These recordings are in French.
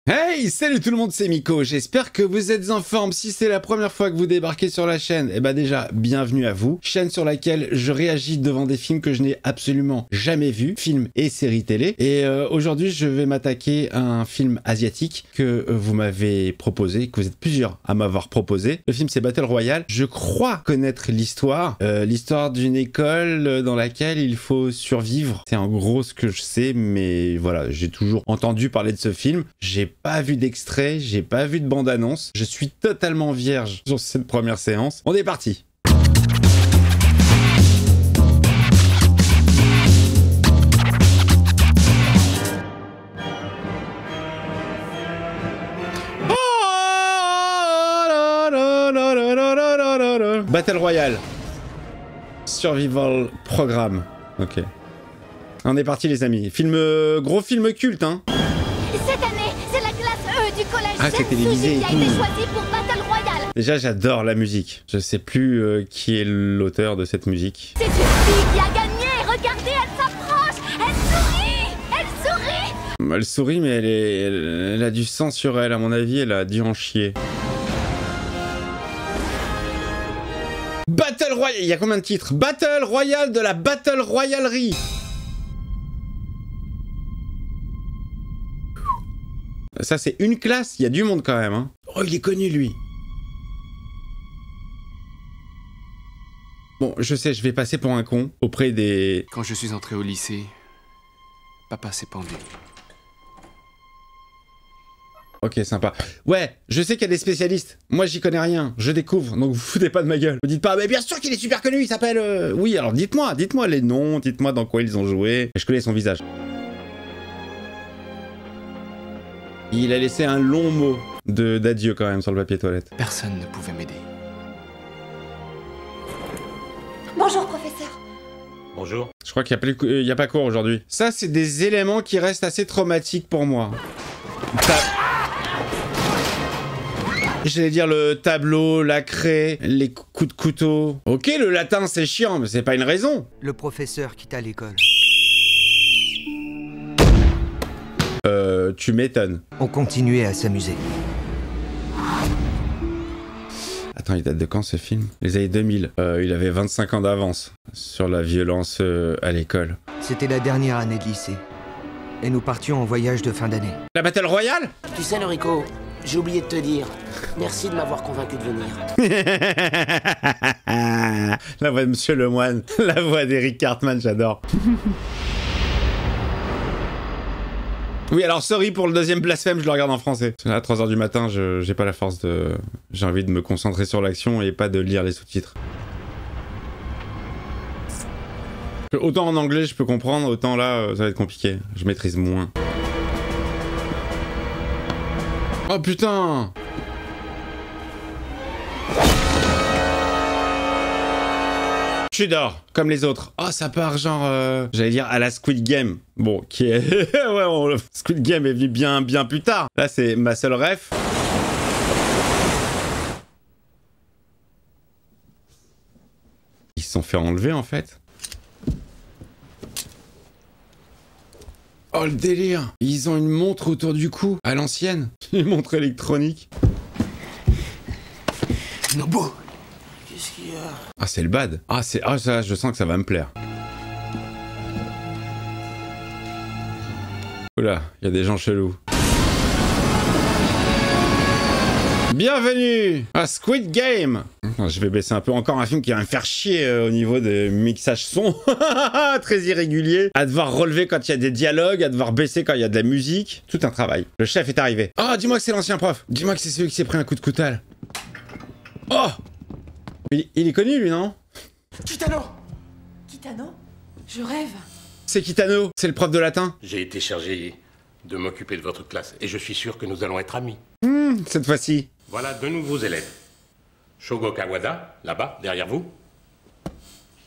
Hey, salut tout le monde, c'est Miko, j'espère que vous êtes en forme. Si c'est la première fois que vous débarquez sur la chaîne, eh ben déjà, bienvenue à vous. Chaîne sur laquelle je réagis devant des films que je n'ai absolument jamais vus, films et séries télé. Et aujourd'hui, je vais m'attaquer à un film asiatique que vous m'avez proposé, que vous êtes plusieurs à m'avoir proposé. Le film, c'est Battle Royale. Je crois connaître l'histoire, l'histoire d'une école dans laquelle il faut survivre. C'est en gros ce que je sais, mais voilà, j'ai toujours entendu parler de ce film. J'ai pas vu d'extrait, j'ai pas vu de bande-annonce. Je suis totalement vierge sur cette première séance. On est parti. Battle Royale. Survival Programme. Ok. On est parti les amis. Film, gros film culte hein. Cette année, c'est la classe E du collège c'est télévisé et qui a tout. été choisie pour Battle Royale. Déjà j'adore la musique. Je sais plus qui est l'auteur de cette musique. C'est une fille qui a gagné. Regardez, elle s'approche. Elle sourit. Elle sourit. Elle sourit mais elle a du sang sur elle. À mon avis elle a dû en chier. Battle Royale. Il y a combien de titres? Battle Royale de la Battle Royalerie. Ça c'est une classe, il y a du monde quand même hein. Oh il est connu lui. Bon je sais, je vais passer pour un con auprès des... Quand je suis entré au lycée, papa s'est pendu. Ok sympa. Ouais, je sais qu'il y a des spécialistes. Moi j'y connais rien, je découvre, donc vous foutez pas de ma gueule. Vous dites pas, mais bien sûr qu'il est super connu, il s'appelle... Oui alors dites-moi les noms, dites-moi dans quoi ils ont joué. Je connais son visage. Il a laissé un long mot d'adieu quand même sur le papier toilette. Personne ne pouvait m'aider. Bonjour, professeur. Bonjour. Je crois qu'il n'y a pas cours aujourd'hui. Ça, c'est des éléments qui restent assez traumatiques pour moi. J'allais dire le tableau, la craie, les coups de couteau. Ok, le latin, c'est chiant, mais c'est pas une raison. Le professeur quitta l'école. Tu m'étonnes. On continuait à s'amuser. Attends, il date de quand ce film? Les années 2000. Il avait 25 ans d'avance sur la violence à l'école. C'était la dernière année de lycée. Et nous partions en voyage de fin d'année. La Battle Royale? Tu sais, Noriko, j'ai oublié de te dire. Merci de m'avoir convaincu de venir. La voix de Monsieur Lemoine. La voix d'Eric Cartman, j'adore. Oui, alors sorry pour le deuxième blasphème, je le regarde en français. À 3h du matin, j'ai pas la force de... J'ai envie de me concentrer sur l'action et pas de lire les sous-titres. Autant en anglais je peux comprendre, autant là ça va être compliqué. Je maîtrise moins. Oh putain! Tu dors, comme les autres. Oh, ça part genre... J'allais dire à la Squid Game. Bon, qui est... ouais, Squid Game est venu bien plus tard. Là, c'est ma seule ref. Ils se sont fait enlever, en fait. Oh, le délire. Ils ont une montre autour du cou, à l'ancienne. Une montre électronique. Nobu! Qu'est-ce qu'il y a? Ah, c'est le bad. Ah, ça, je sens que ça va me plaire. Oula, il y a des gens chelous. Bienvenue à Squid Game. Je vais baisser un peu, encore un film qui va me faire chier au niveau des mixages son. Très irrégulier. À devoir relever quand il y a des dialogues, à devoir baisser quand il y a de la musique. Tout un travail. Le chef est arrivé. Oh, dis-moi que c'est l'ancien prof. Dis-moi que c'est celui qui s'est pris un coup de coutal. Oh! Il est connu, lui, non? Kitano! Kitano? Je rêve. C'est Kitano, c'est le prof de latin. J'ai été chargé de m'occuper de votre classe et je suis sûr que nous allons être amis. Cette fois-ci. Voilà deux nouveaux élèves. Shogo Kawada, là-bas, derrière vous.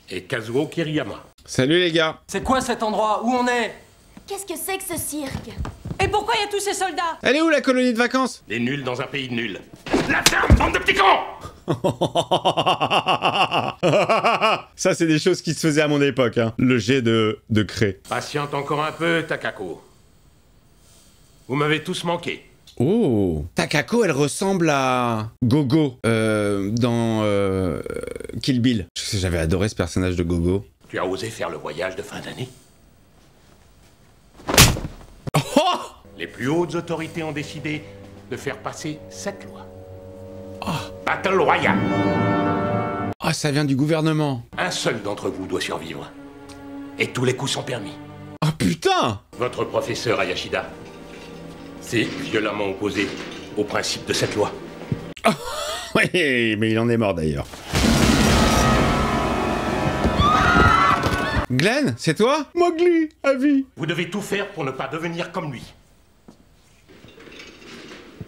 Et Kazuo Kiriyama. Salut les gars. C'est quoi cet endroit? Où on est? Qu'est-ce que c'est que ce cirque? Et pourquoi il y a tous ces soldats? Elle est où la colonie de vacances? Les nuls dans un pays de nuls. La ferme, bande de petits cons! Ça, c'est des choses qui se faisaient à mon époque, hein. Le jet de craie. Patiente encore un peu, Takako. Vous m'avez tous manqué. Oh, Takako, elle ressemble à Gogo dans Kill Bill. J'avais adoré ce personnage de Gogo. Tu as osé faire le voyage de fin d'année? Oh! Les plus hautes autorités ont décidé de faire passer cette loi. Battle Royale. Ah, ça vient du gouvernement. Un seul d'entre vous doit survivre. Et tous les coups sont permis. Ah putain! Votre professeur Ayashida s'est violemment opposé au principe de cette loi. Oh, oui, mais il en est mort d'ailleurs. Glenn, c'est toi? Mowgli, à vie. Vous devez tout faire pour ne pas devenir comme lui.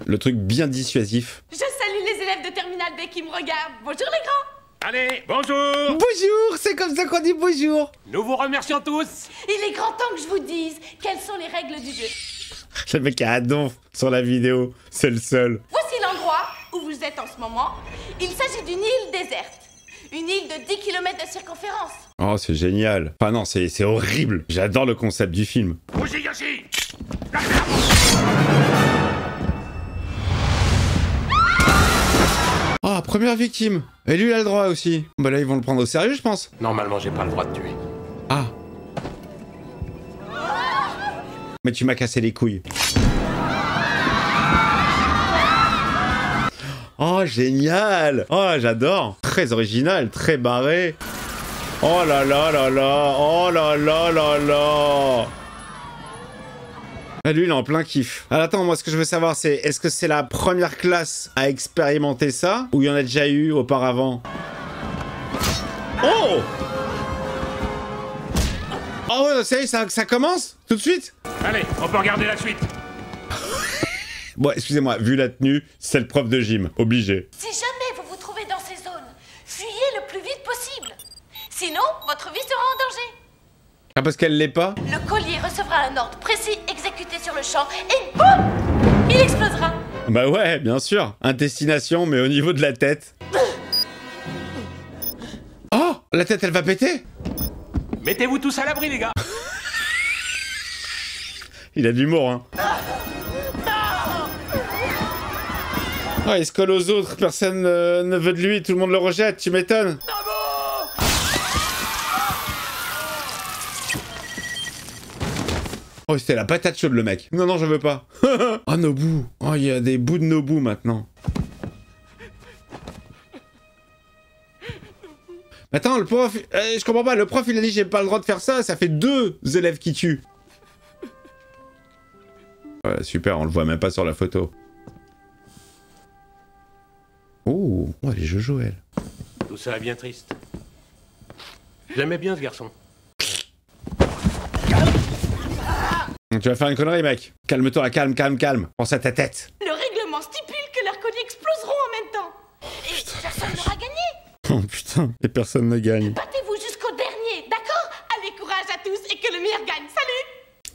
Le truc bien dissuasif. Je salue les élèves de Terminal B qui me regardent. Bonjour les grands. Allez, bonjour! Bonjour, c'est comme ça qu'on dit bonjour. Nous vous remercions tous. Il est grand temps que je vous dise quelles sont les règles du jeu. Le mec a un donf sur la vidéo, c'est le seul. Voici l'endroit où vous êtes en ce moment. Il s'agit d'une île déserte. Une île de 10 km de circonférence. Oh, c'est génial. Enfin non, c'est horrible. J'adore le concept du film. Fujiyoshi! Ah, première victime. Et lui, il a le droit aussi. Bah là, ils vont le prendre au sérieux, je pense. Normalement, j'ai pas le droit de tuer. Ah. Mais tu m'as cassé les couilles. Oh, génial. Oh, j'adore. Très original, très barré. Oh là là là là. Oh là là là là. Ah, lui, il est en plein kiff. Alors, attends, moi, ce que je veux savoir, c'est est-ce que c'est la première classe à expérimenter ça ou il y en a déjà eu auparavant? Oh! Oh ouais, ça y est, ça commence? Tout de suite? Allez, on peut regarder la suite. Bon, excusez-moi, vu la tenue, c'est le prof de gym. Obligé. Si jamais vous vous trouvez dans ces zones, fuyez le plus vite possible. Sinon, votre vie sera en danger. Ah, parce qu'elle l'est pas? Le collier recevra un ordre précis exécuté sur le champ et boum! Il explosera. Bah ouais, bien sûr. Intestination, mais au niveau de la tête. Oh! La tête, elle va péter? Mettez-vous tous à l'abri, les gars. Il a de l'humour, hein. Oh, il se colle aux autres, personne ne veut de lui, tout le monde le rejette, tu m'étonnes. Oh, c'était la patate chaude, le mec. Non, non, je veux pas. Oh, Nobu. Oh, il y a des bouts de Nobu, maintenant. Attends, le prof... je comprends pas, le prof, il a dit j'ai pas le droit de faire ça, ça fait 2 élèves qui tuent. Ouais, super, on le voit même pas sur la photo. Oh, elle est Jojo, elle. Tout ça est bien triste. J'aimais bien ce garçon. Tu vas faire une connerie, mec. Calme-toi, calme. Pense à ta tête. Le règlement stipule que leurs colliers exploseront en même temps. Et personne n'aura gagné. Oh putain, et personne ne gagne. Battez-vous jusqu'au dernier, d'accord? Allez, courage à tous et que le meilleur gagne.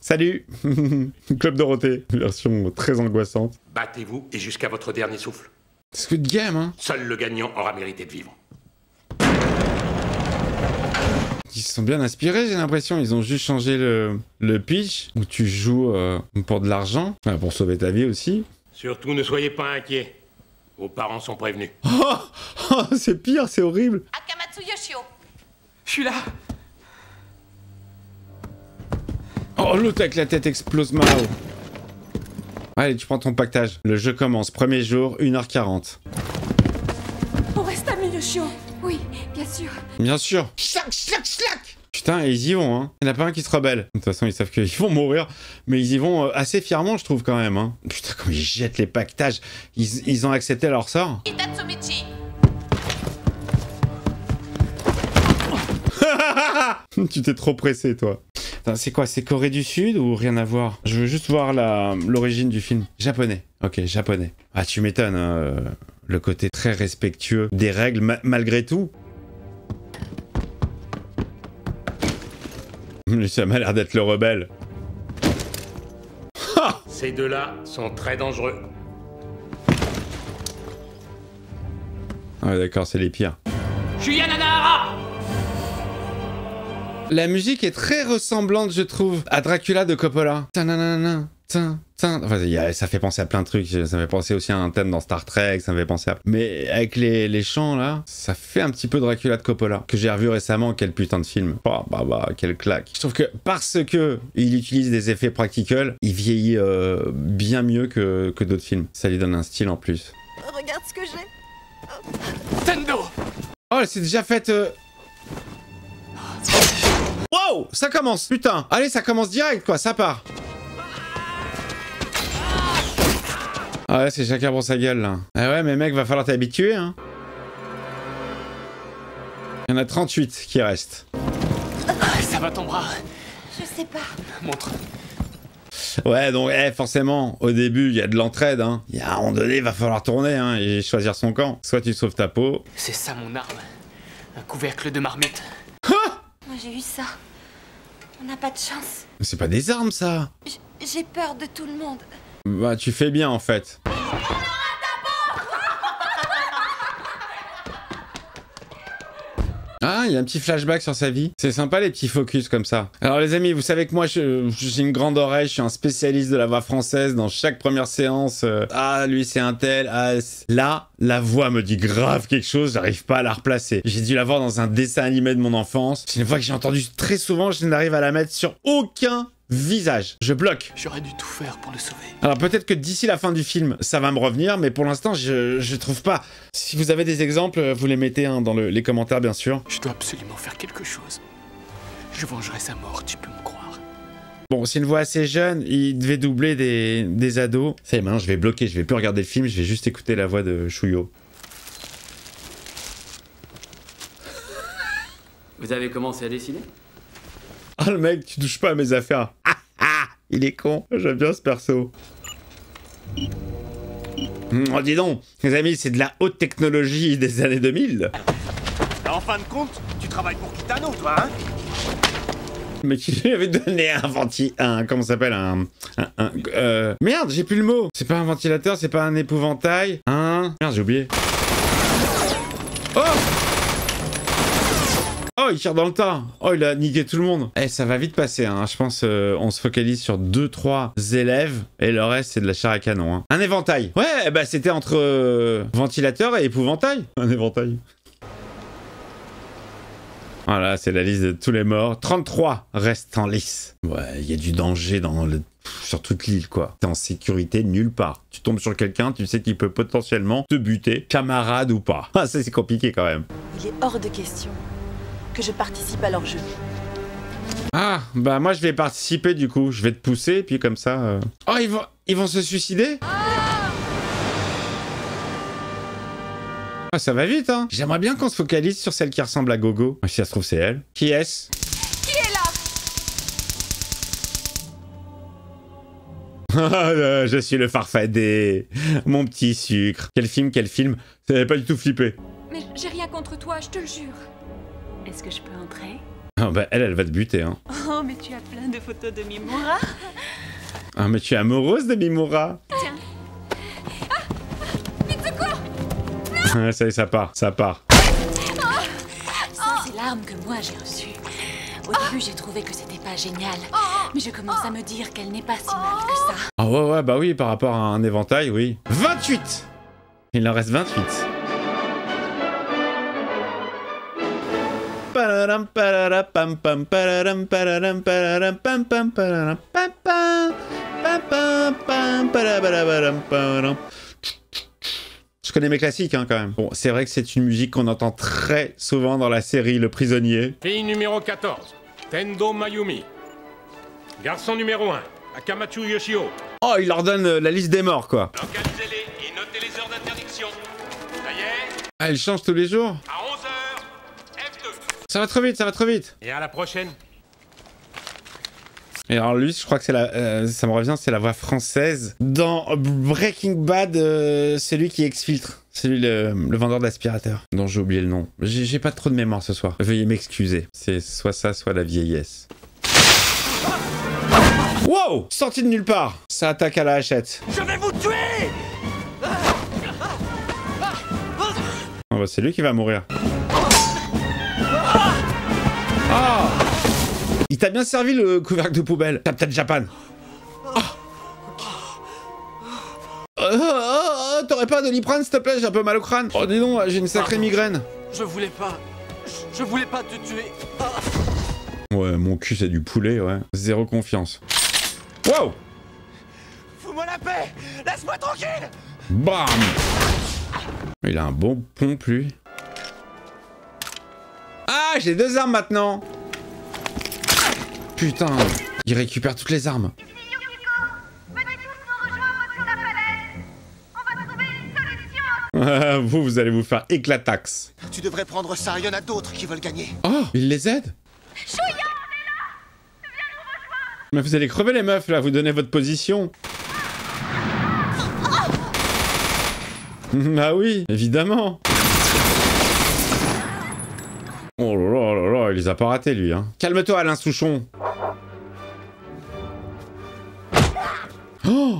Salut! Salut. Club Dorothée, version très angoissante. Battez-vous et jusqu'à votre dernier souffle. Squid Game, hein. Seul le gagnant aura mérité de vivre. Ils se sont bien inspirés, j'ai l'impression. Ils ont juste changé le pitch, où tu joues pour de l'argent, enfin, pour sauver ta vie aussi. Surtout, ne soyez pas inquiets. Vos parents sont prévenus. Oh, c'est pire, c'est horrible. Akamatsu Yoshio. Je suis là. Oh, l'autre avec la tête explose Mao. Allez, tu prends ton pactage. Le jeu commence. Premier jour, 1h40. On reste amis, Yoshio. Oui, bien sûr. Bien sûr. Schlac. Putain, et ils y vont, hein. Il n'y en a pas un qui se rebelle. De toute façon, ils savent qu'ils vont mourir. Mais ils y vont assez fièrement, je trouve, quand même, hein. Putain, comme ils jettent les pactages. Ils ont accepté leur sort. Itatsumichi. Tu t'es trop pressé, toi. C'est quoi, c'est Corée du Sud ou rien à voir? Je veux juste voir l'origine du film. Japonais. Ok, japonais. Ah, tu m'étonnes, hein, le côté très respectueux des règles malgré tout. Ça m'a l'air d'être le rebelle. Ces deux-là sont très dangereux. Ah d'accord, c'est les pires. Yanadara. La musique est très ressemblante, je trouve, à Dracula de Coppola. Tananana, tin, Putain, enfin, ça fait penser à plein de trucs. Ça me fait penser aussi à un thème dans Star Trek. Ça me fait penser à... Mais avec les chants, là, ça fait un petit peu Dracula de Coppola, que j'ai revu récemment. Quel putain de film. Oh, bah, quelle claque. Je trouve que parce que il utilise des effets practical, il vieillit bien mieux que d'autres films. Ça lui donne un style en plus. Regarde ce que j'ai. Tendo! Oh, elle s'est déjà faite... Wow, ça commence, putain. Allez, ça commence direct, quoi, ça part. Ah ouais, c'est chacun pour sa gueule, là. Ah ouais, mais mec, va falloir t'habituer, hein. Il y en a 38 qui restent. Ça va ton bras? Je sais pas. Montre. Ouais, donc, forcément, au début, il y a de l'entraide, hein. Il y a un moment donné, il va falloir tourner, hein, et choisir son camp. Soit tu sauves ta peau. C'est ça mon arme. Un couvercle de marmite. Moi j'ai eu ça. On n'a pas de chance. Mais c'est pas des armes, ça. J'ai peur de tout le monde. Bah, tu fais bien, en fait. Ah, il y a un petit flashback sur sa vie. C'est sympa les petits focus comme ça. Alors les amis, vous savez que moi j'ai une grande oreille, je suis un spécialiste de la voix française dans chaque première séance. Ah, lui c'est un tel. Ah, là, la voix me dit grave quelque chose, j'arrive pas à la replacer. J'ai dû la voir dans un dessin animé de mon enfance. C'est une voix que j'ai entendue très souvent, je n'arrive à la mettre sur aucun visage. Je bloque. J'aurais dû tout faire pour le sauver. Alors peut-être que d'ici la fin du film, ça va me revenir, mais pour l'instant, je trouve pas. Si vous avez des exemples, vous les mettez hein, dans les commentaires, bien sûr. Je dois absolument faire quelque chose. Je vengerai sa mort, tu peux me croire. Bon, c'est une voix assez jeune, il devait doubler des ados. Ça y est, maintenant je vais bloquer, je vais plus regarder le film, je vais juste écouter la voix de Chouyo. Vous avez commencé à dessiner? Ah le mec, tu touches pas à mes affaires. Ah ah, il est con. J'aime bien ce perso. Oh dis donc, les amis, c'est de la haute technologie des années 2000. En fin de compte, tu travailles pour Kitano, toi, hein? Mais qui lui avait donné comment ça s'appelle merde, j'ai plus le mot. C'est pas un ventilateur, c'est pas un épouvantail. Merde, j'ai oublié. Oh! Oh, il tire dans le tas. Oh, il a niqué tout le monde. Eh, ça va vite passer, hein. Je pense on se focalise sur 2-3 élèves et le reste, c'est de la chair à canon. Hein. Un éventail. Ouais, bah c'était entre ventilateur et épouvantail. Un éventail. Voilà, c'est la liste de tous les morts. 33 restent en lice. Ouais, il y a du danger sur toute l'île, quoi. T'es en sécurité nulle part. Tu tombes sur quelqu'un, tu sais qu'il peut potentiellement te buter, camarade ou pas. Ah, ça, c'est compliqué quand même. Il est hors de question que je participe à leur jeu. Ah, bah moi je vais participer du coup. Je vais te pousser, puis comme ça... Oh, ils vont se suicider? Ah, ça va vite, hein. J'aimerais bien qu'on se focalise sur celle qui ressemble à Gogo. Si ça se trouve, c'est elle. Qui est-ce? Qui est là? Je suis le farfadet. Mon petit sucre. Quel film? Ça n'avait pas du tout flippé. Mais j'ai rien contre toi, je te le jure. Est-ce que je peux entrer? Ah bah elle va te buter, hein. Oh, mais tu as plein de photos de Mimura. Ah, mais tu es amoureuse de Mimura? Tiens. Vite, secours! Non. Ça y est, ça part. Ça, c'est l'arme que moi j'ai reçue. Au début, j'ai trouvé que c'était pas génial. Mais je commence à me dire qu'elle n'est pas si mal que ça. Ah ouais, bah oui, par rapport à un éventail, oui. 28! Il en reste 28. Je connais mes classiques hein, quand même. Bon, c'est vrai que c'est une musique qu'on entend très souvent dans la série Le Prisonnier. Fille numéro 14, Tendo Mayumi. Garçon numéro 1, Akamatsu Yoshio. Oh, il leur donne la liste des morts, quoi. Localisez-les et notez les heures d'interdiction. Ça y est? Ah, il change tous les jours? À 11h, F2. Ça va trop vite, ça va trop vite. Et à la prochaine. Et alors lui, je crois que c'est ça me revient, c'est la voix française. Dans Breaking Bad, celui qui exfiltre. C'est lui le vendeur d'aspirateur, dont j'ai oublié le nom. J'ai pas trop de mémoire ce soir. Veuillez m'excuser. C'est soit ça, soit la vieillesse. Wow! Sorti de nulle part. Ça attaque à la hachette. Je vais vous tuer! Oh bah c'est lui qui va mourir. Ah! Il t'a bien servi le couvercle de poubelle. Captain Japan. Oh. t'aurais pas Doliprane, s'il te plaît, j'ai un peu mal au crâne. Oh, dis donc, j'ai une sacrée migraine. Je voulais pas... Je voulais pas te tuer. Ah. Ouais, mon cul, c'est du poulet, ouais. Zéro confiance. Wow! Fous-moi la paix! Laisse-moi tranquille! Bam! Il a un bon pompe, lui. Ah, j'ai 2 armes maintenant! Putain, il récupère toutes les armes. Vous allez vous faire éclatax. Tu devrais prendre ça, il y en a d'autres qui veulent gagner. Oh, il les aide? Mais vous allez crever les meufs là, vous donnez votre position. Ah oui, évidemment. Oh là là là là, il les a pas ratés lui, hein. Calme-toi Alain Souchon. Oh!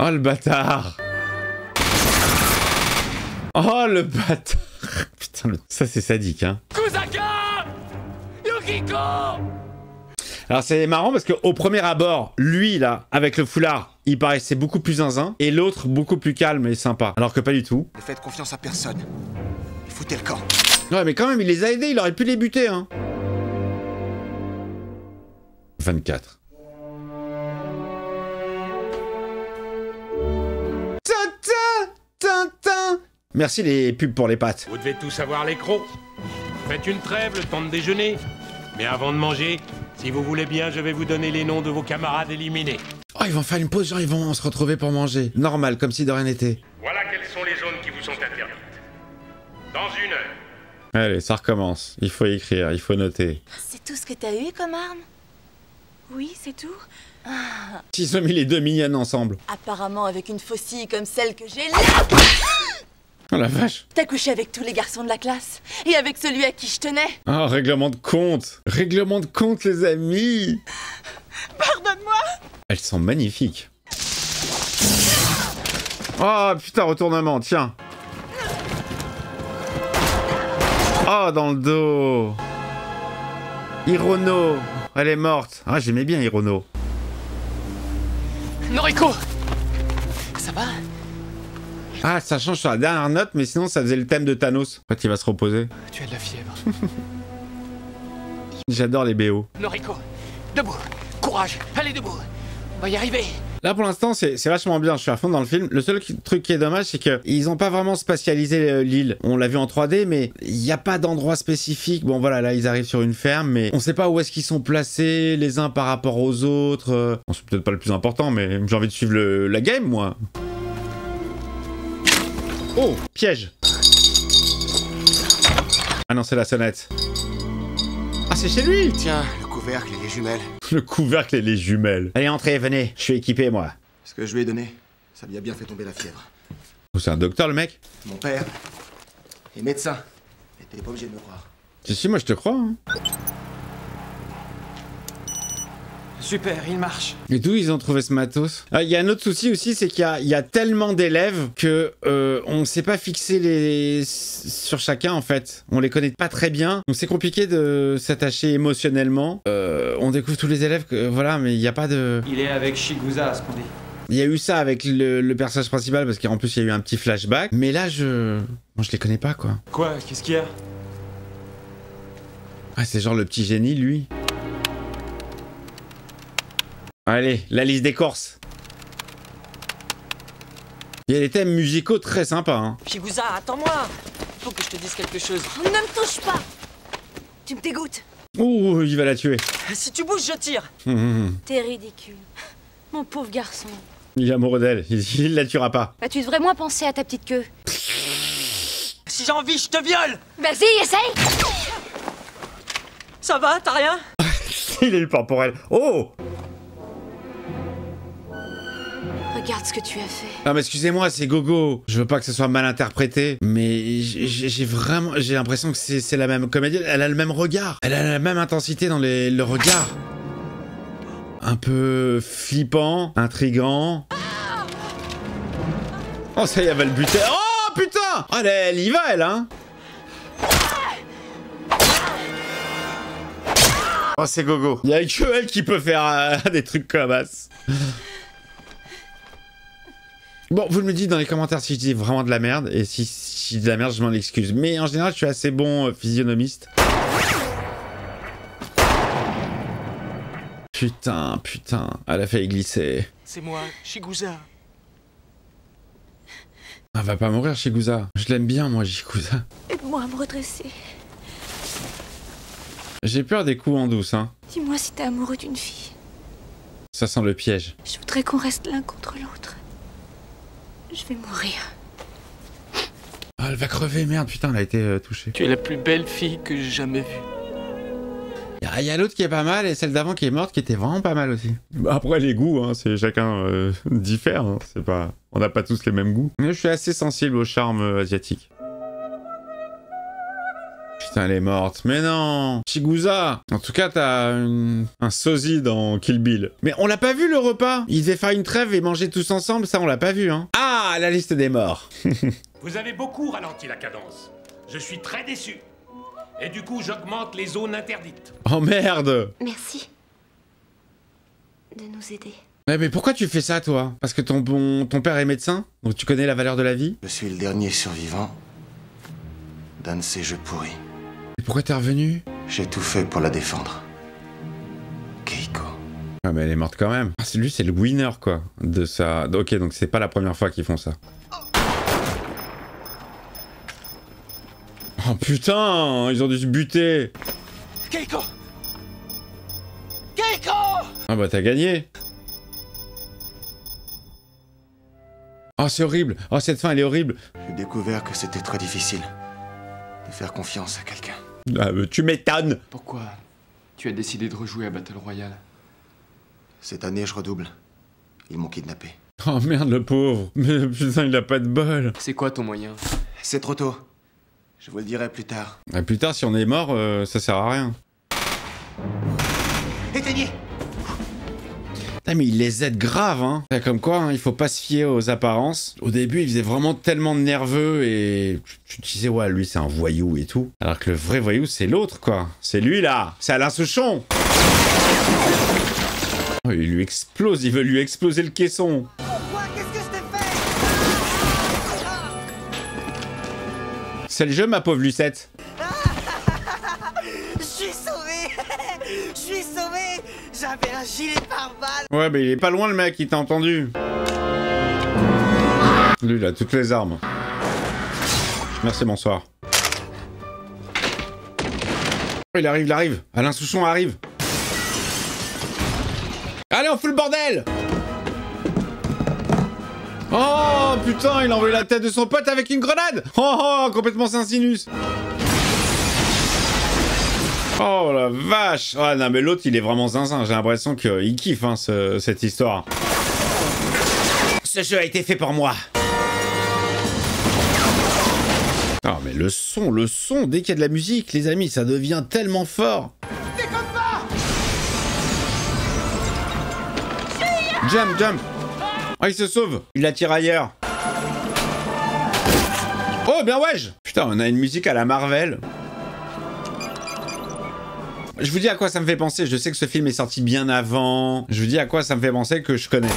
Oh le bâtard! Oh le bâtard! Putain, ça c'est sadique, hein. Kusaka! Yukiko! Alors c'est marrant parce qu'au premier abord, lui là, avec le foulard, il paraissait beaucoup plus zinzin, et l'autre beaucoup plus calme et sympa. Alors que pas du tout. Ne faites confiance à personne. Foutez le camp. Ouais mais quand même, il les a aidés, il aurait pu les buter, hein. 24. Merci les pubs pour les pâtes. Vous devez tous avoir les crocs. Faites une trêve, le temps de déjeuner. Mais avant de manger, si vous voulez bien, je vais vous donner les noms de vos camarades éliminés. Oh, ils vont faire une pause, genre ils vont se retrouver pour manger. Normal, comme si de rien n'était. Voilà quelles sont les zones qui vous sont interdites. Dans 1 heure. Allez, ça recommence. Il faut écrire, il faut noter. C'est tout ce que t'as eu comme arme? Oui, c'est tout. Ils ont mis les 2 mignonnes ensemble. Apparemment, avec une faucille comme celle que j'ai là, Oh la vache. t'as couché avec tous les garçons de la classe. Et avec celui à qui je tenais. Oh, règlement de compte. Règlement de compte, les amis. Pardonne-moi. Elles sont magnifiques. Oh, putain, retournement, tiens. Oh, dans le dos. Hirono. Elle est morte. Ah, j'aimais bien Hirono. Noriko! Ça va? Ah, ça change sur la dernière note, mais sinon ça faisait le thème de Thanos. En fait, il va se reposer. Tu as de la fièvre. J'adore les BO. Noriko, debout! Courage! Allez, debout! On va y arriver! Là, pour l'instant, c'est vachement bien. Je suis à fond dans le film. Le seul truc qui est dommage, c'est qu'ils n'ont pas vraiment spatialisé l'île. On l'a vu en 3D, mais il n'y a pas d'endroit spécifique. Bon, voilà, là, ils arrivent sur une ferme, mais on sait pas où est-ce qu'ils sont placés, les uns par rapport aux autres. Bon, c'est peut-être pas le plus important, mais j'ai envie de suivre la game, moi. Oh, piège. Ah non, c'est la sonnette. Ah, c'est chez lui. Tiens, le couvercle et les jumelles. Le couvercle et les jumelles. Allez, entrez, venez. Je suis équipé, moi. Ce que je lui ai donné, ça lui a bien fait tomber la fièvre. Oh, c'est un docteur, le mec. Mon père est médecin. Et t'es pas obligé de me croire. Si, moi, je te crois, hein. Super, il marche. Et d'où ils ont trouvé ce matos? Il y a un autre souci aussi, c'est qu'il y a tellement d'élèves que on sait pas fixer sur chacun en fait. On les connaît pas très bien, donc c'est compliqué de s'attacher émotionnellement. On découvre tous les élèves, voilà, mais il n'y a pas de... Il est avec Shigusa, à ce qu'on dit. Il y a eu ça avec le personnage principal parce qu'en plus il y a eu un petit flashback, mais là je les connais pas quoi. Quoi? Qu'est-ce qu'il y a? Ah, c'est genre le petit génie lui. Allez, la liste des courses. Il y a des thèmes musicaux très sympas, hein. Shigusa, attends-moi. Faut que je te dise quelque chose. Ne me touche pas. Tu me dégoûtes. Ouh, il va la tuer. Si tu bouges, je tire. T'es ridicule. Mon pauvre garçon. Il est amoureux d'elle, il la tuera pas. Bah, tu devrais moins penser à ta petite queue. Si j'ai envie, je te viole. Vas-y, essaye. Ça va, t'as rien? Il est le port pour elle. Oh! Regarde ce que tu as fait. Non mais excusez-moi, c'est Gogo. Je veux pas que ce soit mal interprété, mais j'ai l'impression que c'est la même comédienne. Elle a le même regard. Elle a la même intensité dans le regard. Un peu flippant, intriguant. Oh ça y est, elle va le buter. Oh putain! Oh, elle y va elle, hein. Oh c'est Gogo. Il y a que elle qui peut faire des trucs comme ça. Bon, vous me dites dans les commentaires si je dis vraiment de la merde, et si je dis de la merde, je m'en excuse. Mais en général, je suis assez bon physionomiste. Putain, elle a failli glisser. C'est moi, Shigusa. Elle va pas mourir, Shigusa. Je l'aime bien, moi, Shigusa. Aide-moi à me redresser. J'ai peur des coups en douce, hein. Dis-moi si t'es amoureux d'une fille. Ça sent le piège. Je voudrais qu'on reste l'un contre l'autre. Je vais mourir. Ah, elle va crever, merde, putain, elle a été touchée. Tu es la plus belle fille que j'ai jamais vue. Il y a l'autre qui est pas mal et celle d'avant qui est morte qui était vraiment pas mal aussi. Après les goûts, hein, c'est chacun diffère, hein, c'est pas, on n'a pas tous les mêmes goûts. Mais je suis assez sensible au charme asiatique. Putain, elle est morte. Mais non, Shigusa. En tout cas, t'as un sosie dans Kill Bill. Mais on l'a pas vu le repas. Ils devaient faire une trêve et manger tous ensemble, ça on l'a pas vu, hein. Ah, la liste des morts. Vous avez beaucoup ralenti la cadence. Je suis très déçu. Et du coup, j'augmente les zones interdites. Oh merde. Merci de nous aider. Ouais, mais pourquoi tu fais ça, toi? Parce que ton père est médecin? Donc tu connais la valeur de la vie? Je suis le dernier survivant d'un de ces jeux pourris. Et pourquoi t'es revenu? J'ai tout fait pour la défendre. Keiko. Ah, mais elle est morte quand même. Ah, lui, c'est le winner, quoi, de ça. Ok, donc c'est pas la première fois qu'ils font ça. Oh putain, ils ont dû se buter. Keiko! Keiko! Ah bah t'as gagné. Oh c'est horrible. Oh cette fin elle est horrible. J'ai découvert que c'était très difficile de faire confiance à quelqu'un. Ah tu m'étonnes. Pourquoi tu as décidé de rejouer à Battle Royale? Cette année je redouble. Ils m'ont kidnappé. Oh merde le pauvre. Mais putain il a pas de bol. C'est quoi ton moyen? C'est trop tôt. Je vous le dirai plus tard. Ah, plus tard, si on est mort, ça sert à rien. Éteignez! Ah, mais il les aide grave, hein. Comme quoi, hein, il faut pas se fier aux apparences. Au début, il faisait vraiment tellement de nerveux et tu te disais, ouais, lui, c'est un voyou et tout. Alors que le vrai voyou, c'est l'autre, quoi. C'est lui, là. C'est Alain Souchon. Oh, il lui explose, il veut lui exploser le caisson. C'est le jeu, ma pauvre Lucette. Je suis sauvé! Je suis sauvé! J'avais un gilet pare-balles! Ouais, mais il est pas loin, le mec, il t'a entendu. Lui, il a toutes les armes. Merci, bonsoir. Oh, il arrive. Alain Souchon arrive. Allez, on fout le bordel! Oh putain, il a envoyé la tête de son pote avec une grenade. Oh, complètement Saint-Sinus. Oh la vache. Ah non mais l'autre il est vraiment zinzin, j'ai l'impression qu'il kiffe hein, cette histoire. Ce jeu a été fait pour moi. Ah mais le son, dès qu'il y a de la musique les amis, ça devient tellement fort. Jump. Oh, il se sauve. Il la tire ailleurs. Oh, bien wesh. Putain, on a une musique à la Marvel. Je vous dis à quoi ça me fait penser. Je sais que ce film est sorti bien avant. Je vous dis à quoi ça me fait penser que je connais.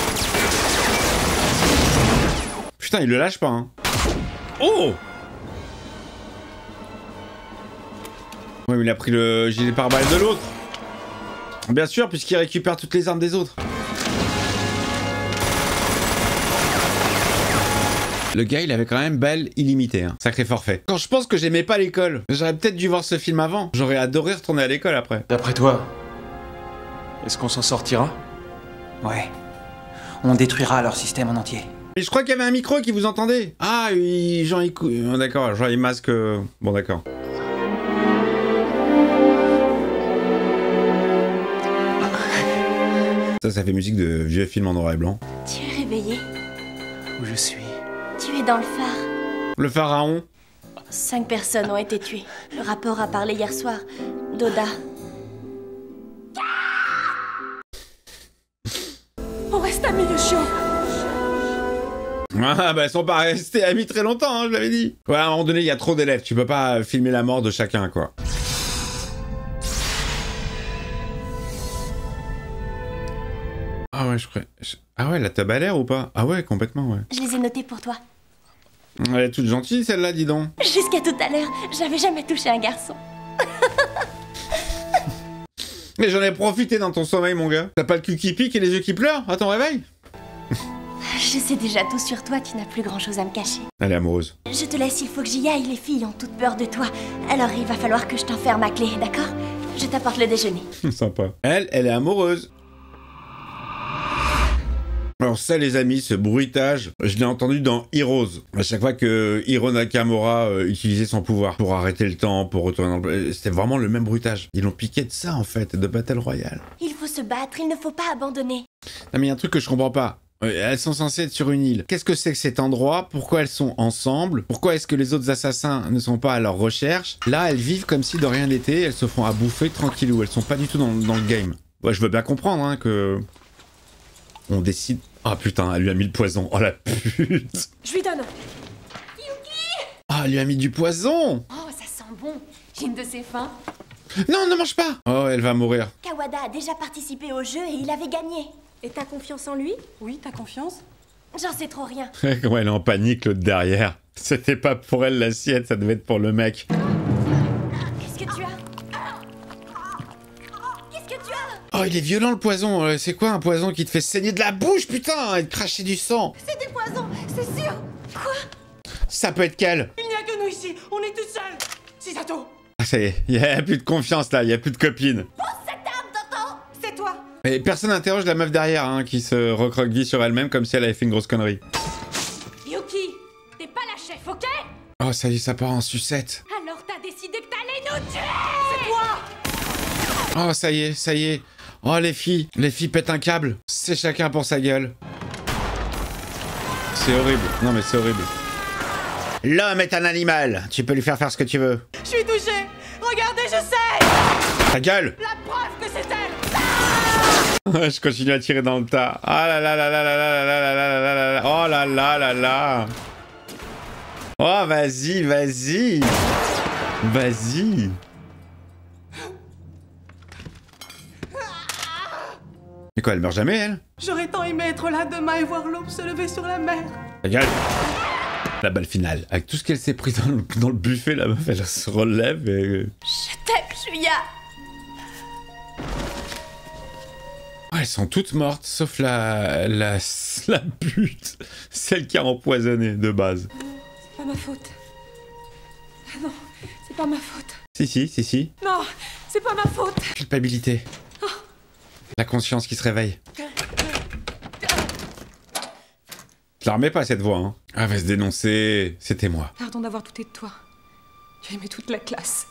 Putain, il le lâche pas, hein. Oh! Ouais, mais il a pris le gilet pare-balles de l'autre. Bien sûr, puisqu'il récupère toutes les armes des autres. Le gars, il avait quand même balle illimitée, hein. Sacré forfait. Quand je pense que j'aimais pas l'école, j'aurais peut-être dû voir ce film avant. J'aurais adoré retourner à l'école après. D'après toi, est-ce qu'on s'en sortira? Ouais. On détruira leur système en entier. Mais je crois qu'il y avait un micro qui vous entendait. Ah, genre, d'accord, genre, il masque... Bon, d'accord. Ça fait musique de vieux film en noir et blanc. Tu es réveillé? Où je suis? Tu es dans le phare. Le pharaon. 5 personnes ont été tuées. Le rapport a parlé hier soir. Doda. On reste amis, le chiant. Ah bah ils sont pas restés amis très longtemps, hein, je l'avais dit. Ouais, à un moment donné, il y a trop d'élèves. Tu peux pas filmer la mort de chacun, quoi. Ah ouais, ouais, je crois... Ah ouais, la table à l'air ou pas? Ah ouais, complètement, ouais. Je les ai notés pour toi. Elle est toute gentille, celle-là, dis donc. Jusqu'à tout à l'heure, j'avais jamais touché un garçon. Mais j'en ai profité dans ton sommeil, mon gars. T'as pas le cul qui pique et les yeux qui pleurent à ton réveil? Je sais déjà tout sur toi, tu n'as plus grand-chose à me cacher. Elle est amoureuse. Je te laisse, il faut que j'y aille, les filles ont toute peur de toi. Alors il va falloir que je t'enferme à clé, d'accord? Je t'apporte le déjeuner. Sympa. Elle est amoureuse. Alors ça, les amis, ce bruitage, je l'ai entendu dans Heroes. À chaque fois que Hiro Nakamura utilisait son pouvoir pour arrêter le temps, pour retourner dans le... C'était vraiment le même bruitage. Ils l'ont piqué de ça, en fait, de Battle Royale. Il faut se battre, il ne faut pas abandonner. Non mais il y a un truc que je comprends pas. Elles sont censées être sur une île. Qu'est-ce que c'est que cet endroit? Pourquoi elles sont ensemble? Pourquoi est-ce que les autres assassins ne sont pas à leur recherche? Là, elles vivent comme si de rien n'était. Elles se font à bouffer tranquillou. Elles sont pas du tout dans le game. Ouais, je veux bien comprendre, hein, que... On décide... Ah putain, elle lui a mis le poison. Oh la pute. Je lui donne. Ah, elle lui a mis du poison. Oh, ça sent bon. J'ai une de ses fins. Non, ne mange pas. Oh, elle va mourir. Kawada a déjà participé au jeu et il avait gagné. Et t'as confiance en lui? Oui, t'as confiance? J'en sais trop rien. Comment elle est en panique, l'autre derrière. C'était pas pour elle l'assiette, ça devait être pour le mec. Qu'est-ce que tu as? Qu'est-ce que tu as? Oh, il est violent le poison. C'est quoi un poison qui te fait saigner de la bouche, putain, et te cracher du sang? C'est du poison, c'est sûr. Quoi? Ça peut être quel? Il n'y a que nous ici, on est tous seuls. Chisato. Ah, ça y est, il y a plus de confiance là, il y a plus de copine. Pose cette arme, Tonton. C'est toi. Et personne n'interroge la meuf derrière, hein, qui se recroqueville sur elle-même comme si elle avait fait une grosse connerie. Yuki, t'es pas la chef, ok? Oh, ça y est, ça part en sucette. Alors t'as décidé que t'allais nous tuer? C'est toi. Oh, ça y est, ça y est. Oh, les filles pètent un câble. C'est chacun pour sa gueule. C'est horrible. Non, mais c'est horrible. L'homme est un animal. Tu peux lui faire ce que tu veux. Je suis touchée. Regardez, je sais. Ta gueule. La preuve que c'est elle. Je continue à tirer dans le tas. Ah là là là là là là là là là là là là. Oh là là là là. Oh, vas-y, vas-y. Vas-y. Mais quoi, elle meurt jamais, elle? J'aurais tant aimé être là demain et voir l'aube se lever sur la mer. Ta gueule. La balle finale. Avec tout ce qu'elle s'est pris dans le buffet, la meuf, elle se relève et... Je t'aime, Julia. Oh, elles sont toutes mortes, sauf la pute. Celle qui a empoisonné, de base. C'est pas ma faute. Ah non, c'est pas ma faute. Si. Non, c'est pas ma faute. Culpabilité. Oh. La conscience qui se réveille. Je la remets pas cette voix, hein. Ah, elle va se dénoncer. C'était moi. Pardon d'avoir douté de toi. Tu aimais toute la classe.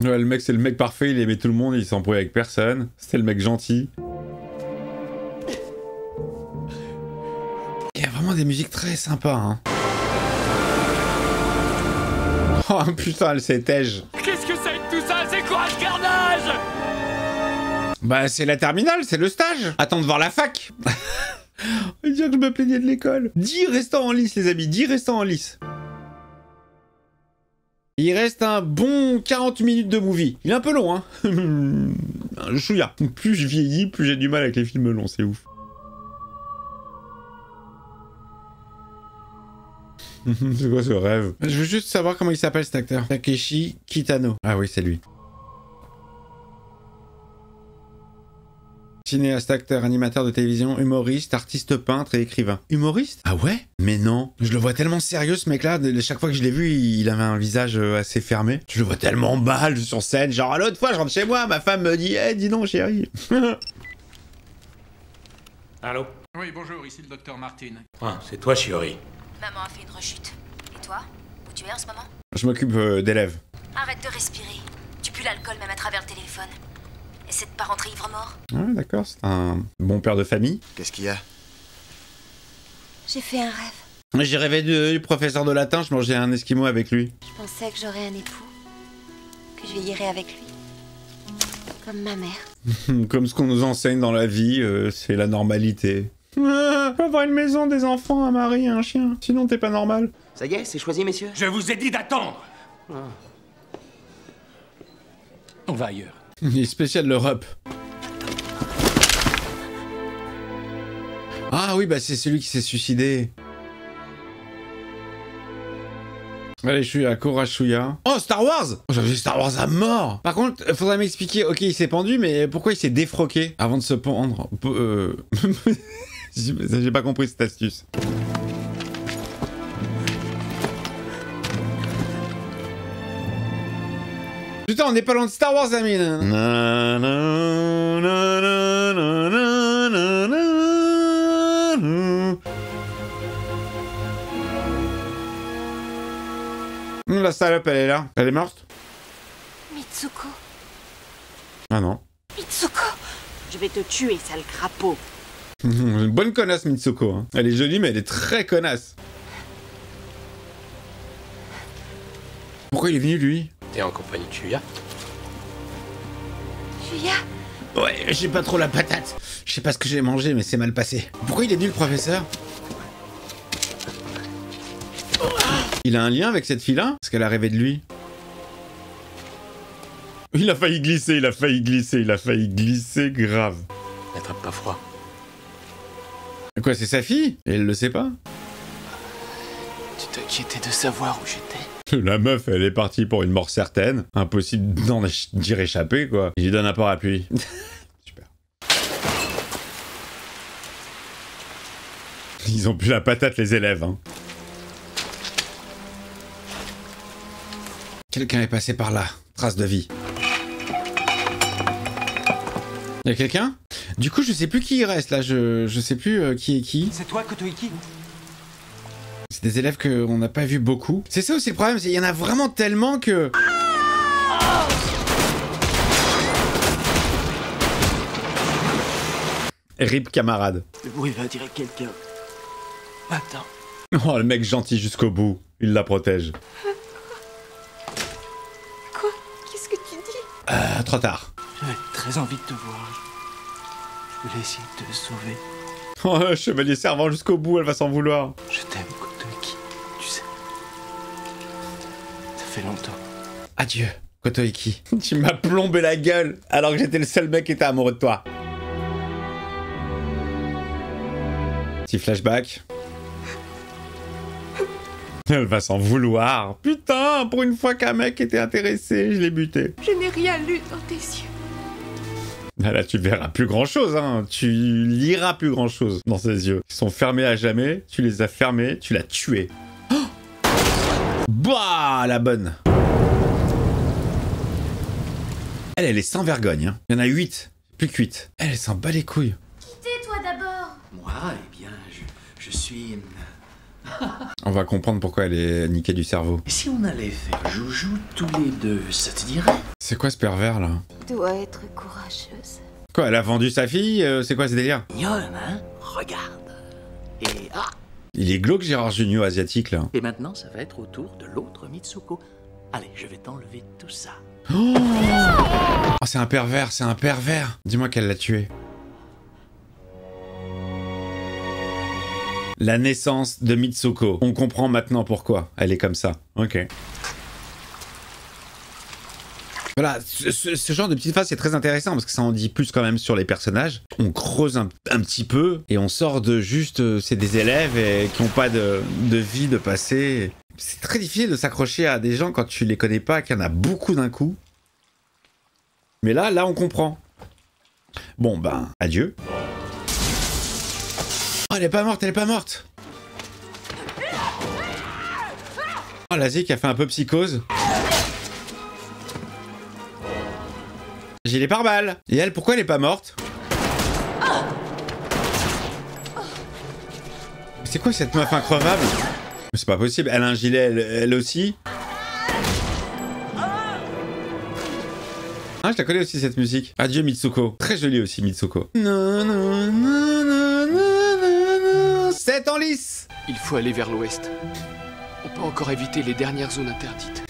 Ouais, le mec, c'est le mec parfait, il aimait tout le monde, il s'embrouillait avec personne. C'était le mec gentil. Il y a vraiment des musiques très sympas, hein. Oh putain, elle s'étège. Qu'est-ce que c'est que tout ça? C'est quoi ce carnage? Bah, c'est la terminale, c'est le stage. Attends de voir la fac. On va dire que je me plaignais de l'école. 10 restants en lice, les amis, 10 restants en lice. Il reste un bon 40 minutes de movie. Il est un peu long, hein. Un chouïa. Plus je vieillis, plus j'ai du mal avec les films longs, c'est ouf. C'est quoi ce rêve? Je veux juste savoir comment il s'appelle cet acteur. Takeshi Kitano. Ah oui, c'est lui. Cinéaste, acteur, animateur de télévision, humoriste, artiste peintre et écrivain. Humoriste? Ah ouais? Mais non. Je le vois tellement sérieux ce mec-là. Chaque fois que je l'ai vu, il avait un visage assez fermé. Je le vois tellement mal sur scène. Genre l'autre fois, je rentre chez moi, ma femme me dit « Eh, dis donc chérie !» Allô? Oui, bonjour, ici le docteur Martin. Ah, c'est toi, Shiori. Maman a fait une rechute. Et toi? Où tu es en ce moment? Je m'occupe d'élèves. Arrête de respirer. Tu pues l'alcool même à travers le téléphone. Essaie de pas rentrer ivre-mort. Ah d'accord, c'est un bon père de famille. Qu'est-ce qu'il y a? J'ai fait un rêve. J'ai rêvé du professeur de latin, je mangeais un esquimau avec lui. Je pensais que j'aurais un époux. Que je vieillirais avec lui. Comme ma mère. Comme ce qu'on nous enseigne dans la vie, c'est la normalité. Faut avoir une maison, des enfants, un mari, un chien. Sinon t'es pas normal. Ça y est, c'est choisi, messieurs? Je vous ai dit d'attendre. On va ailleurs. Il est spécial l'Europe. Ah oui, bah c'est celui qui s'est suicidé. Allez, Chouya, courage Chouya. Oh, Star Wars! J'avais vu Star Wars à mort! Par contre, faudrait m'expliquer, ok, il s'est pendu, mais pourquoi il s'est défroqué avant de se pendre? J'ai pas compris cette astuce. Putain, on n'est pas loin de Star Wars, Amine! La salope, elle est là. Elle est morte? Mitsuko. Ah non. Mitsuko! Je vais te tuer, sale crapaud. Une bonne connasse, Mitsuko. Hein. Elle est jolie, mais elle est très connasse. Pourquoi il est venu, lui? T'es en compagnie de Chouya? Chouya? Ouais, j'ai pas trop la patate. Je sais pas ce que j'ai mangé, mais c'est mal passé. Pourquoi il est venu, le professeur? Il a un lien avec cette fille-là? Parce qu'elle a rêvé de lui. Il a failli glisser, il a failli glisser, il a failli glisser grave. N'attrape pas froid. Quoi, c'est sa fille? Et elle le sait pas? Tu t'inquiétais de savoir où j'étais? La meuf, elle est partie pour une mort certaine. Impossible d'y réchapper, quoi. Il lui donne un parapluie. Super. Ils ont plus la patate, les élèves, hein. Quelqu'un est passé par là. Trace de vie. Y'a quelqu'un? Du coup, je sais plus qui il reste, là. Je sais plus qui est qui. C'est toi, Kotoiki? C'est des élèves qu'on n'a pas vu beaucoup. C'est ça aussi le problème, il y en a vraiment tellement que... RIP camarade. Le bruit va attirer quelqu'un. Attends. Oh, le mec gentil jusqu'au bout. Il la protège. Quoi? Qu'est-ce que tu dis? Trop tard. J'avais très envie de te voir. Je voulais essayer de te sauver. Oh, chevalier servant jusqu'au bout, elle va s'en vouloir. Je t'aime, Kotoiki. Tu sais. Ça fait longtemps. Adieu, Kotoiki. Tu m'as plombé la gueule alors que j'étais le seul mec qui était amoureux de toi. Petit flashback. Elle va s'en vouloir. Putain, pour une fois qu'un mec était intéressé, je l'ai buté. Je n'ai rien lu dans tes yeux. Là, tu verras plus grand chose, hein. Tu liras plus grand chose dans ses yeux. Ils sont fermés à jamais, tu les as fermés, tu l'as tué. Oh, bah, la bonne. Elle est sans vergogne, hein. Il y en a 8, plus que 8. Elle s'en bat les couilles. Qui t'es, toi, d'abord? Moi, eh bien, je suis... On va comprendre pourquoi elle est niquée du cerveau. Et si on allait faire joujou tous les deux, ça te dirait? C'est quoi ce pervers, là? Dois être courageuse. Quoi, elle a vendu sa fille? C'est quoi ce délire? Mignonne, hein? Regarde. Et ah! Il est glauque, Gérard Jugnot, asiatique, là. Et maintenant, ça va être au tour de l'autre Mitsuko. Allez, je vais t'enlever tout ça. Oh, oh, c'est un pervers, c'est un pervers. Dis-moi qu'elle l'a tué. La naissance de Mitsuko. On comprend maintenant pourquoi elle est comme ça. Ok. Voilà, ce genre de petite phase, c'est très intéressant parce que ça en dit plus quand même sur les personnages. On creuse un petit peu et on sort de juste... c'est des élèves et qui n'ont pas de vie, de passé. C'est très difficile de s'accrocher à des gens quand tu les connais pas, qu'il y en a beaucoup d'un coup. Mais là, on comprend. Bon, ben, adieu. Oh, elle est pas morte, elle est pas morte. Oh, la Zik a fait un peu psychose. J'ai les pare-balles. Et elle, pourquoi elle est pas morte? C'est quoi cette meuf increvable? C'est pas possible, elle a un gilet, elle aussi. Ah, je la connais aussi cette musique. Adieu Mitsuko. Très jolie aussi Mitsuko. Non, non, non, non, non, non, 7 en lice. Il faut aller vers l'ouest. On peut encore éviter les dernières zones interdites.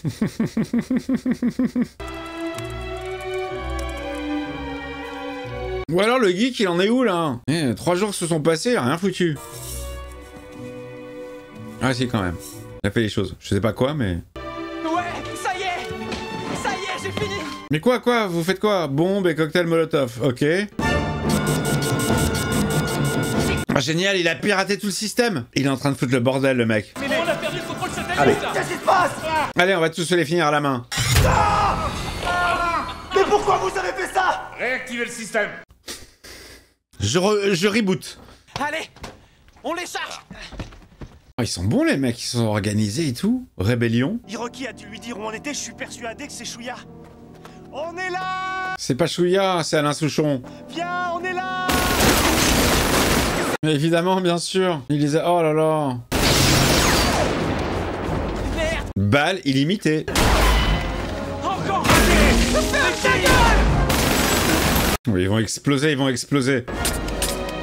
Ou alors le geek, il en est où là? 3 jours se sont passés, il a rien foutu. Ah si, quand même. Il a fait les choses. Je sais pas quoi, mais... Ouais, ça y est, j'ai fini. Mais quoi? Vous faites quoi? Bombe et cocktail molotov, ok. Ah, génial, il a piraté tout le système. Il est en train de foutre le bordel, le mec. On a perdu le contrôle satellite. Allez. Qu'est-ce qui se passe? Allez, on va tous se les finir à la main. Mais pourquoi vous avez fait ça? Réactivez le système. Je reboot. Allez, on les charge. Oh, ils sont bons, les mecs, ils sont organisés et tout. Rébellion. Hiroki a dû lui dire où on était, je suis persuadé que c'est Chouya. On est là. C'est pas Chouya, c'est Alain Souchon. Viens, on est là. Mais évidemment, bien sûr. Il les a... Oh là là. Merde. Balle illimitée. Encore raté. Ferme ta gueule. Oui, ils vont exploser, ils vont exploser.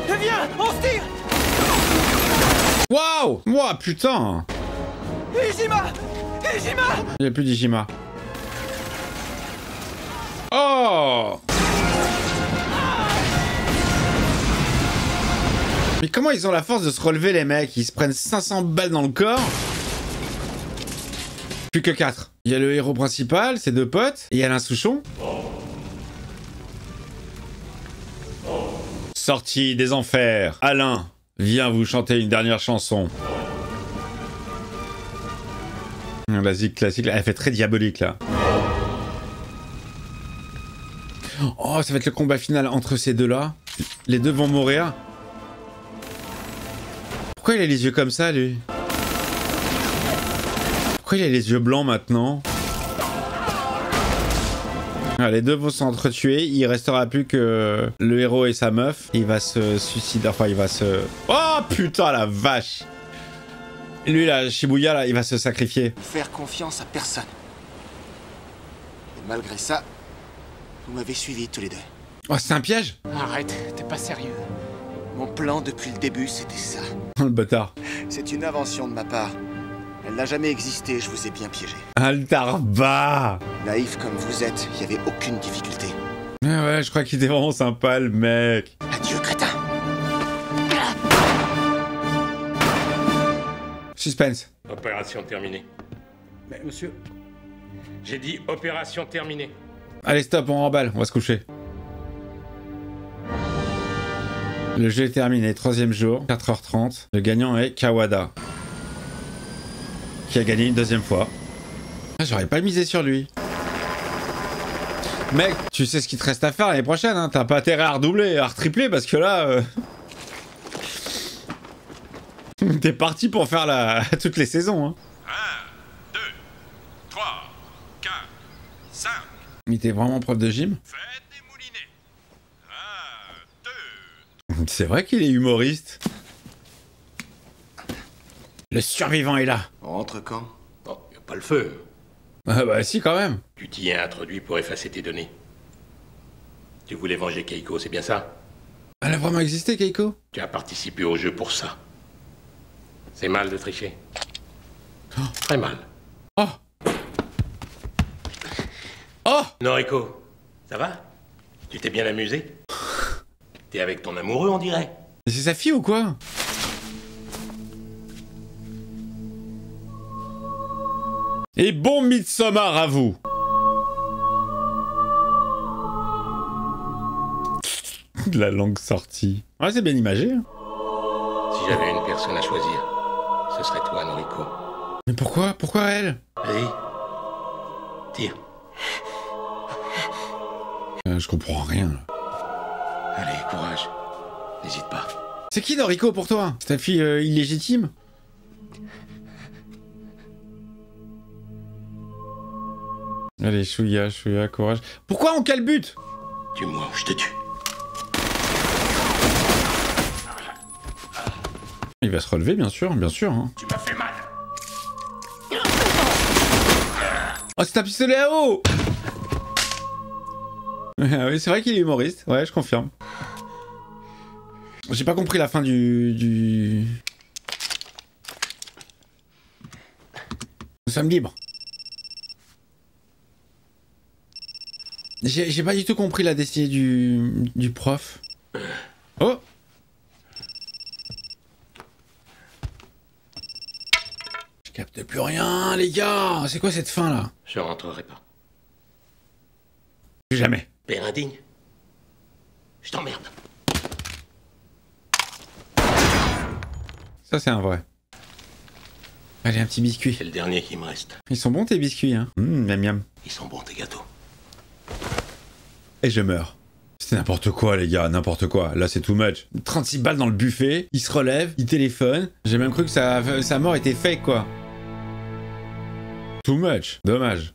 Viens, on se tire. Waouh! Ouah, putain! Ijima. Ijima. Il n'y a plus d'Ijima. Oh! Mais comment ils ont la force de se relever, les mecs? Ils se prennent 500 balles dans le corps. Plus que 4. Il y a le héros principal, ses deux potes, et Alain Souchon. Sorti des enfers. Alain, viens vous chanter une dernière chanson. La zik classique, elle fait très diabolique là. Oh, ça va être le combat final entre ces deux-là. Les deux vont mourir. Pourquoi il a les yeux comme ça, lui? Pourquoi il a les yeux blancs maintenant? Ah, les deux vont s'entretuer, il restera plus que le héros et sa meuf. Il va se suicider, enfin il va se... Oh putain la vache! Lui là, Shibuya là, il va se sacrifier. Faire confiance à personne. Et malgré ça, vous m'avez suivi tous les deux. Oh, c'est un piège? Arrête, t'es pas sérieux. Mon plan depuis le début, c'était ça. Oh le bâtard. C'est une invention de ma part. Elle n'a jamais existé, je vous ai bien piégé. Altarba! Naïf comme vous êtes, il n'y avait aucune difficulté. Ouais, je crois qu'il était vraiment sympa le mec. Adieu, crétin. Suspense. Opération terminée. Mais monsieur... J'ai dit opération terminée. Allez stop, on remballe, on va se coucher. Le jeu est terminé, 3e jour, 4h30. Le gagnant est Kawada. Qui a gagné une 2e fois. Ah, j'aurais pas misé sur lui. Mec, tu sais ce qu'il te reste à faire l'année prochaine, hein. T'as pas intérêt à redoubler, à retripler, parce que là... T'es parti pour faire toutes les saisons, hein. 1, 2, 3, 4, 5. Il était vraiment prof de gym. Faites des moulinets. 1, 2... C'est vrai qu'il est humoriste. Le survivant est là. On rentre quand? Bon, y a pas le feu. Ah bah si, quand même. Tu t'y es introduit pour effacer tes données. Tu voulais venger Keiko, c'est bien ça? Elle a vraiment existé, Keiko? Tu as participé au jeu pour ça. C'est mal de tricher. Oh. Très mal. Oh. Oh. Noriko, ça va? Tu t'es bien amusé? T'es avec ton amoureux, on dirait. C'est sa fille ou quoi? Et bon Midsommar à vous. La langue sortie. Ouais, c'est bien imagé. Hein. Si j'avais une personne à choisir, ce serait toi, Noriko. Mais pourquoi? Pourquoi elle? Vas-y. Tire. Je comprends rien. Là. Allez, courage. N'hésite pas. C'est qui Noriko pour toi? C'est ta fille illégitime? Allez, Chouya, courage. Pourquoi on calbute? Tue-moi ou je te tue. Il va se relever, bien sûr. Hein. Tu m'as fait mal. Oh, c'est un pistolet à eau. Oui, c'est vrai qu'il est humoriste. Ouais, je confirme. J'ai pas compris la fin du... Nous sommes libres. J'ai pas du tout compris la destinée du prof. Oh! Je capte plus rien, les gars! C'est quoi cette fin là? Je rentrerai pas. Jamais. Père indigne. Je t'emmerde. Ça, c'est un vrai. Allez, un petit biscuit. C'est le dernier qui me reste. Ils sont bons tes biscuits, hein. Miam miam. Ils sont bons tes gâteaux. Et je meurs. C'est n'importe quoi, les gars, n'importe quoi. Là, c'est too much. 36 balles dans le buffet, il se relève, il téléphone. J'ai même cru que sa mort était fake, quoi. Too much. Dommage.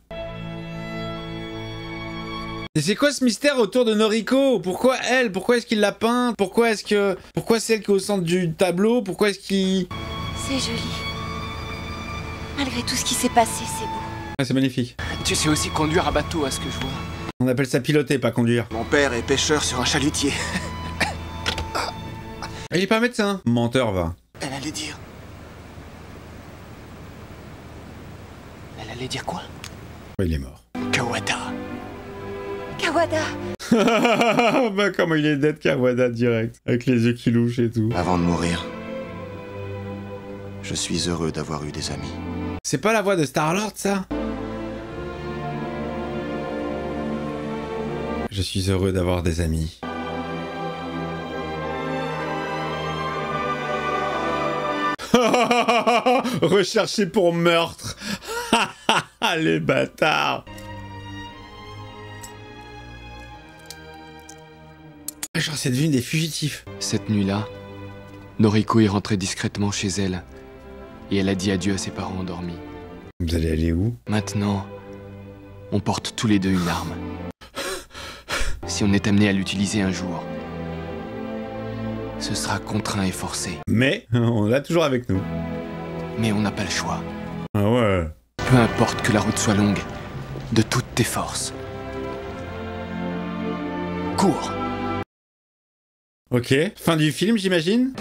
Et c'est quoi ce mystère autour de Noriko? Pourquoi elle? Pourquoi est-ce qu'il l'a peinte? Pourquoi c'est elle qui est au centre du tableau? Pourquoi est-ce qu'il... C'est joli. Malgré tout ce qui s'est passé, c'est beau. Ah, c'est magnifique. Tu sais aussi conduire un bateau, à ce que je vois. On appelle ça piloter, pas conduire. Mon père est pêcheur sur un chalutier. Il est pas médecin. Menteur, va. Elle allait dire... Elle allait dire quoi? Il est mort. Kawada. Kawada. Bah comment il est dead, Kawada, direct. Avec les yeux qui louchent et tout. Avant de mourir, je suis heureux d'avoir eu des amis. C'est pas la voix de Star-Lord, ça? Je suis heureux d'avoir des amis. Recherché pour meurtre. Les bâtards. Genre, c'est devenu des fugitifs. Cette nuit-là, Noriko est rentrée discrètement chez elle. Et elle a dit adieu à ses parents endormis. Vous allez aller où? Maintenant, on porte tous les deux une arme. Si on est amené à l'utiliser un jour, ce sera contraint et forcé. Mais on l'a toujours avec nous. Mais on n'a pas le choix. Ah ouais. Peu importe que la route soit longue, de toutes tes forces. Cours. Ok. Fin du film, j'imagine.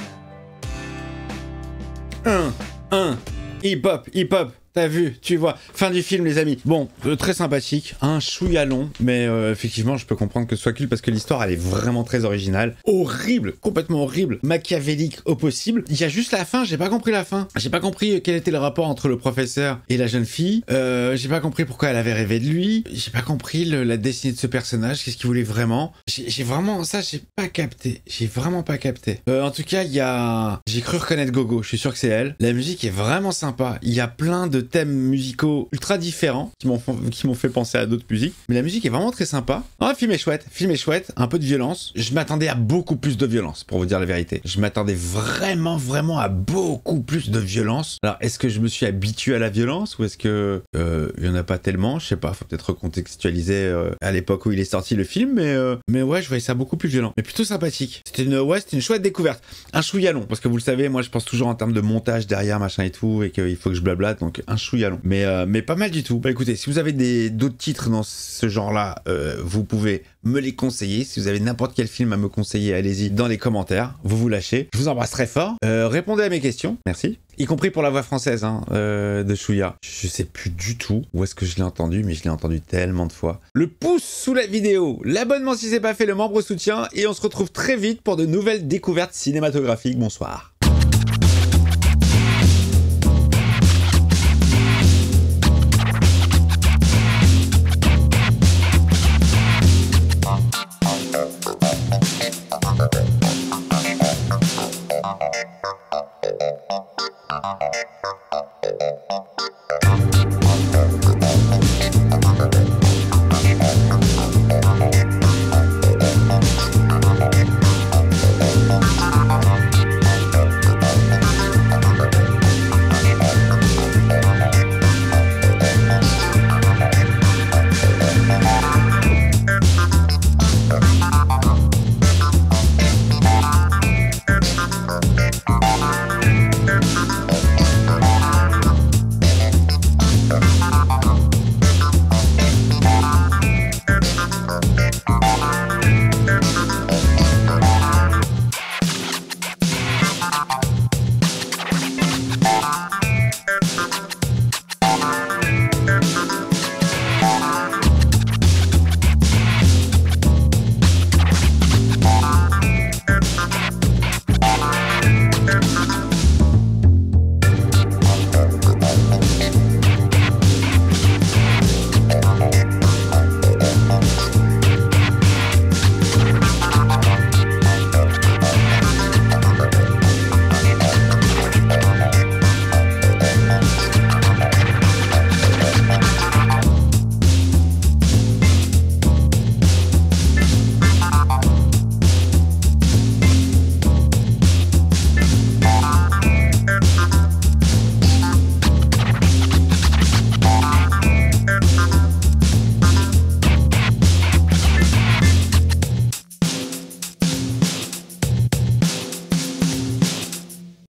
Hip-hop, hip-hop. T'as vu, tu vois. Fin du film, les amis. Bon, très sympathique. Un chouïa long, mais effectivement, je peux comprendre que ce soit cool parce que l'histoire, elle est vraiment très originale. Horrible, complètement horrible. Machiavélique au possible. Il y a juste la fin, j'ai pas compris la fin. J'ai pas compris quel était le rapport entre le professeur et la jeune fille. J'ai pas compris pourquoi elle avait rêvé de lui. J'ai pas compris la destinée de ce personnage, qu'est-ce qu'il voulait vraiment. J'ai vraiment, ça, j'ai pas capté. J'ai vraiment pas capté. En tout cas, il y a... J'ai cru reconnaître Gogo, je suis sûr que c'est elle. La musique est vraiment sympa. Il y a plein de thèmes musicaux ultra différents qui m'ont fait penser à d'autres musiques, mais la musique est vraiment très sympa. Le film est chouette, un peu de violence. Je m'attendais à beaucoup plus de violence, pour vous dire la vérité. Je m'attendais vraiment à beaucoup plus de violence. Alors, est-ce que je me suis habitué à la violence ou est-ce que il y en a pas tellement? Je sais pas, faut peut-être recontextualiser à l'époque où il est sorti le film, mais ouais, je voyais ça beaucoup plus violent, mais plutôt sympathique. C'était une chouette découverte. Un chouïa long, parce que vous le savez, moi je pense toujours en termes de montage derrière, machin et tout, et qu'il faut que je blablate, donc un chouïa long. Mais pas mal du tout. Bah écoutez, si vous avez d'autres titres dans ce genre-là, vous pouvez me les conseiller. Si vous avez n'importe quel film à me conseiller, allez-y dans les commentaires. Vous lâchez. Je vous embrasse très fort. Répondez à mes questions. Merci. Y compris pour la voix française de Chouïa. Je sais plus du tout où est-ce que je l'ai entendu, mais je l'ai entendu tellement de fois. Le pouce sous la vidéo, l'abonnement si c'est pas fait, le membre soutien, et on se retrouve très vite pour de nouvelles découvertes cinématographiques. Bonsoir. Thank you.